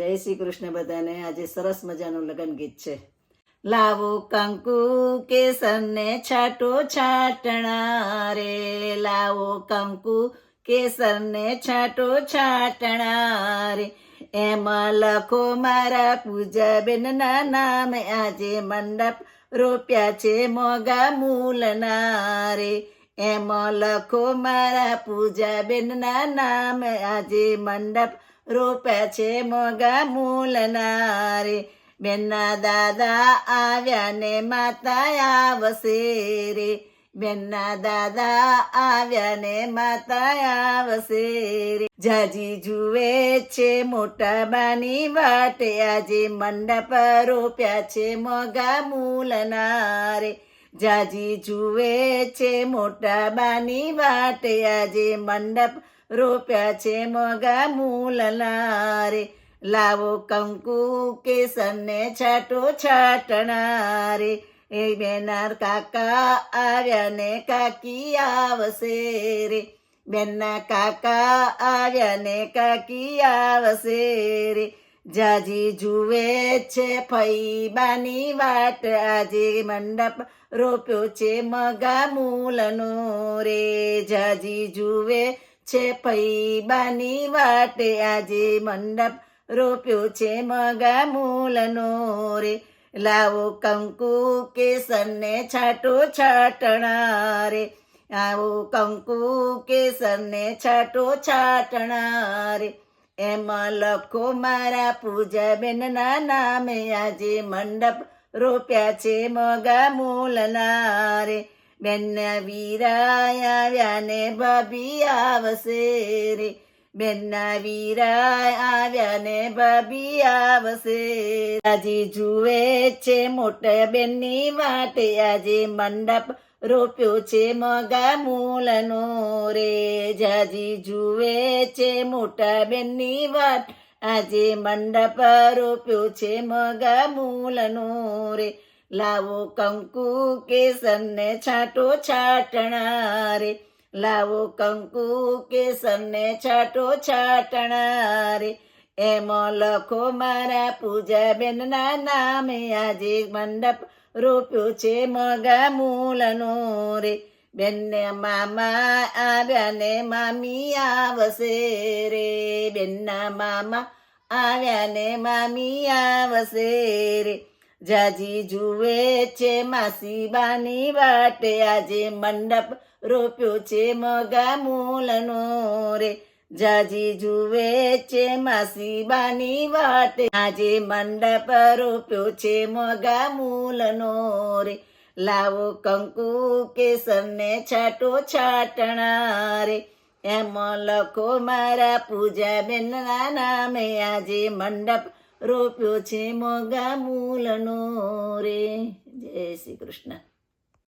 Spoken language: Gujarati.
જય શ્રી કૃષ્ણ બધાને. આજે સરસ મજાનું લગ્ન ગીત છે. લાવો કંકુ કેસરને છાટો છાટણા રે, લાવો કંકુ કેસરને છાટો છાટણા રે, એમાં લખો મારા પૂજાબેનના નામે, આજે મંડપ રોપ્યા છે મોગા મૂલના રે, એમાં લખો મારા પૂજાબેનના નામે, આજે મંડપ રોપ્યા છે મોગા મૂલના રે, બેનના દાદા આવ્યા ને માતા આવશે રે, બેનના દાદા આવ્યા ને માતા આવશે રે, જાજી જુએ છે મોટા બાની વાટે, આજે મંડપ રોપ્યા છે મોગા મૂલના રે, જાજી જુએ છે મોટા બાની વાટે, આજે મંડપ રોપ્યા છે મોગા મૂલના રે, લાવો કંકુ કેસરને છાટો છાટણા રે, એ બેનાર કાકા આવ્યા ને કાકી આવશે રે, બેનના કાકા આવ્યા ને કાકી આવશે રે, જાજી જુએ છે ફઈબાની વાટ, આજે મંડપ રોપ્યો છે મોગા મૂલનો રે, જાજી જુએ છે ફઈબાની વાટે, આજે મંડપ રોપ્યો છે મોગા મૂલનો રે, લાવો કંકુ કેસરને છાટો છાટણા રે, આવો કંકુ કેસરને છાટો છાટણા રે, એમાં લખો મારા પૂજાબેનના નામે, આજે મંડપ રોપ્યા છે મોગા મૂલના રે, બેનના વીરાય આવ્યા ને ભાભી આવશે રે, બેનના વીરાય આવ્યા ને ભાભી આવશે, જાજી જુએ છે મોટા બેનની વાટે, આજે મંડપ રોપ્યો છે મોગા મૂલનો રે, જાજી જુએ છે મોટા બેનની વાટ, આજે મંડપ રોપ્યો છે મોગા મૂલનો રે, લાવો કંકુ કેસરને છાટો છાટણા રે, લાવો કંકુ કેસરને છાટો છાટણા રે, એમાં લખો મારા પૂજાબેનના નામે, આજે મંડપ રોપ્યો છે મોગા મૂલનો રે, બેનને મામા આવ્યા ને મામી આવશે રે, બેનના મામા આવ્યા ને મામી આવશે રે, જાજી જુએ છે માસીબાની વાટે, આજે મંડપ રોપ્યો છે મોગા મૂલનો રે, જાજી જુએ છે માસીબાની વાટે, આજે મંડપ રોપ્યો છે મોગા મૂલનો રે, લાવો કંકુ કેસરને છાટો છાટણા રે, એમાં લખો મારા પૂજાબેનના નામે, આજે મંડપ રોપ્યો છે મોગા મૂલનો રે. જય શ્રી કૃષ્ણ.